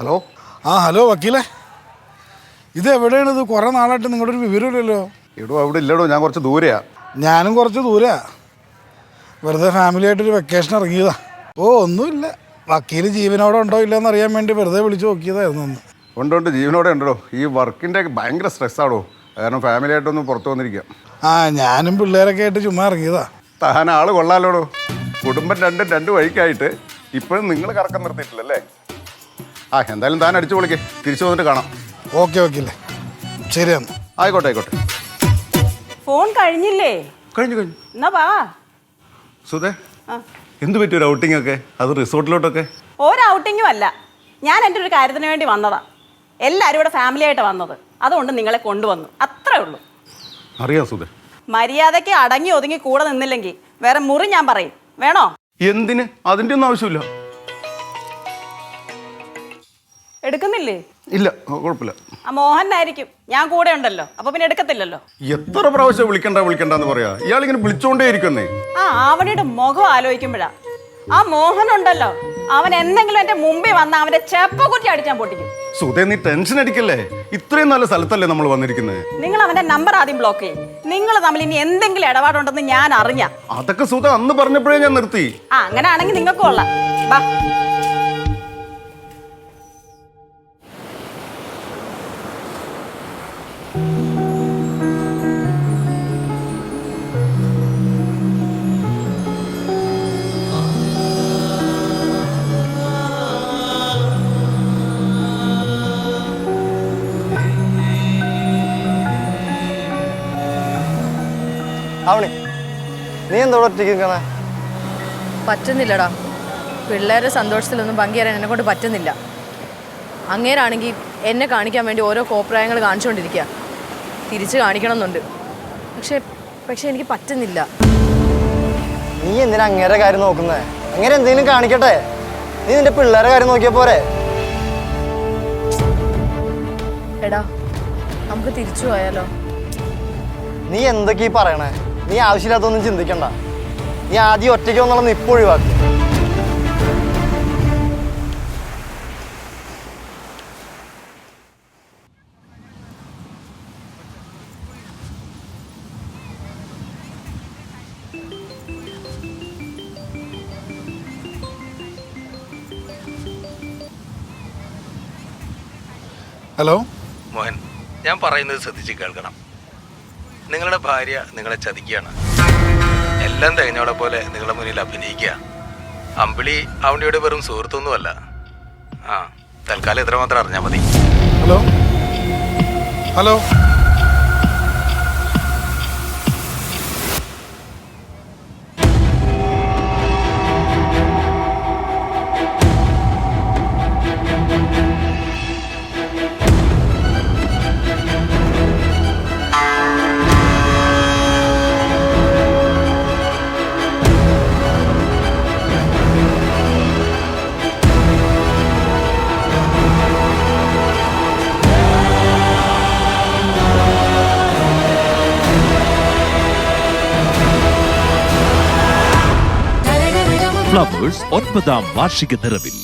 Hello. Hello വക്കീലേ, ഇത് എവിടെയാണിത്? കുറേ നാളായിട്ട് നിങ്ങളുടെ ഒരു വിവരമില്ലല്ലോ. എടോ അവിടെ ഇല്ലടോ, ഞാൻ കുറച്ച് ദൂരെയാ. ഞാനും കുറച്ച് ദൂരെയാ. വെറുതെ ഫാമിലിയായിട്ടൊരു വെക്കേഷൻ ഇറങ്ങിയതാ. ഒന്നുമില്ല, വക്കീൽ ജീവനോടെ ഉണ്ടോ ഇല്ലയെന്ന് അറിയാൻ വേണ്ടി വെറുതെ വിളിച്ച് നോക്കിയതായിരുന്നു ഒന്ന്. ഉണ്ട്, ജീവനോടെ ഉണ്ടോ. ഈ വർക്കിൻ്റെ ഭയങ്കര സ്ട്രെസ്സാണോ, കാരണം ഫാമിലിയായിട്ടൊന്ന് പുറത്ത് വന്നിരിക്കാം. ഞാനും പിള്ളേരൊക്കെ ആയിട്ട് ചുമ്മാ ഇറങ്ങിയതാ. താൻ ആൾ കൊള്ളാലോടോ. കുടുംബം രണ്ട് വഴിക്കായിട്ട് ഇപ്പോഴും നിങ്ങൾ കറക്കം നിർത്തിയിട്ടില്ലല്ലേ? എന്തായാലും താൻ അടിച്ചു പൊളിക്ക്, തിരിച്ചു വന്നിട്ട് കാണാം. ഓക്കെ വക്കീലേ, ശരിയെന്ന്. ആയിക്കോട്ടെ. ഫോൺ കഴിഞ്ഞില്ലേ? കഴിഞ്ഞു. എന്നാ വാ. സുധേ, എന്ത് പറ്റി ഒരു ഔട്ടിംഗ് ഒക്കെ, അത് റിസോർട്ടിലോട്ടൊക്കെ? ഒരു ഔട്ടിങ്ങും അല്ല, ഞാൻ എൻ്റെ ഒരു കാര്യത്തിന് വേണ്ടി വന്നതാ. എല്ലാവരും ഇവിടെ ഫാമിലി ആയിട്ട് വന്നത്, അതുകൊണ്ട് നിങ്ങളെ കൊണ്ടുവന്നു, അത്രേ ഉള്ളൂ. അറിയാം സുധേ. മര്യാദയ്ക്ക് അടങ്ങി ഒതുങ്ങി കൂടെ നിന്നില്ലെങ്കിൽ വേറെ മുറി ഞാൻ പറയും. വേണോ? എന്തിന്? അതിൻ്റെ ഒന്നും ആവശ്യമില്ല. എടുക്കുന്നില്ലേ? ഇല്ല, കുഴപ്പമില്ല. മോഹനായിരിക്കും, ഞാൻ കൂടെ ഉണ്ടല്ലോ, അപ്പൊ പിന്നെ എടുക്കത്തില്ലല്ലോ. എത്ര പ്രാവശ്യം വിളിക്കണ്ടെന്ന് പറയാ, ഇയാളിങ്ങനെ വിളിച്ചോണ്ടേ ഇരിക്കുന്നേ. അവനുടെ മുഖം ആലോചിക്കുമ്പോഴാ. ആ മോഹൻ ഉണ്ടല്ലോ, അവൻ എന്തെങ്കിലും എന്റെ മുമ്പിൽ വന്ന അവന്റെ ചെപ്പക്കുറ്റി അടിച്ചാൻ പൊട്ടിക്കും. സുധേ, നീ ടെൻഷൻ അടിക്കല്ലേ, ഇത്രയും നല്ല സ്ഥലത്തല്ലേ നമ്മൾ വന്നിരിക്കുന്നത്. നിങ്ങൾ അവന്റെ നമ്പർ ആദ്യം ബ്ലോക്ക് ചെയ്യും. നിങ്ങൾ തമ്മിൽ ഇനി എന്തെങ്കിലും ഇടപാടുണ്ടെന്ന് ഞാൻ അറിഞ്ഞ. അതൊക്കെ സുധ അന്ന് പറഞ്ഞപ്പോഴേ ഞാൻ നിർത്തി. അങ്ങനെ ആണെങ്കിൽ നിങ്ങൾക്ക് കൊള്ളാം. ബാ. അവണി, നീ എന്തോ ഒറ്റയ്ക്ക് പറ്റുന്നില്ലടാ. പിള്ളേരുടെ സന്തോഷത്തിലൊന്നും പങ്കുചേരാൻ എന്നെ കൊണ്ട് പറ്റുന്നില്ല. അങ്ങേരാണെങ്കിൽ എന്നെ കാണിക്കാൻ വേണ്ടി ഓരോ കോപ്രായങ്ങൾ കാണിച്ചുകൊണ്ടിരിക്കുക. തിരിച്ച് കാണിക്കണമെന്നുണ്ട്, പക്ഷെ എനിക്ക് പറ്റുന്നില്ല. നീ എന്തിനാ അങ്ങേരെ കാര്യം നോക്കുന്നത്? അങ്ങനെ എന്തെങ്കിലും കാണിക്കട്ടെ. നീ നിന്റെ പിള്ളേരെ കാര്യം നോക്കിയാ പോരെ? എടാ, നമുക്ക് തിരിച്ചു പോയാലോ? നീ എന്തൊക്കെയാ പറയണേ? നീ ആവശ്യമില്ലാത്തൊന്നും ചിന്തിക്കണ്ട. നീ ആദ്യം ഒറ്റയ്ക്ക് വന്നുള്ള നിപ്പ് ഒഴിവാക്കി. ഹലോ മോഹൻ, ഞാൻ പറയുന്നത് ശ്രദ്ധിച്ച് കേൾക്കണം. നിങ്ങളുടെ ഭാര്യ നിങ്ങളെ ചതിക്കുകയാണ്. എല്ലാം തികഞ്ഞോളെ പോലെ നിങ്ങളുടെ മുന്നിൽ അഭിനയിക്കുക. അമ്പിളി അവൻ്റെ വെറും സുഹൃത്തൊന്നുമല്ല. തൽക്കാലം ഇത്ര മാത്രം അറിഞ്ഞാൽ മതി. ഹലോ. ഫ്ലവേഴ്സ് 9ാം വാർഷിക നിറവിൽ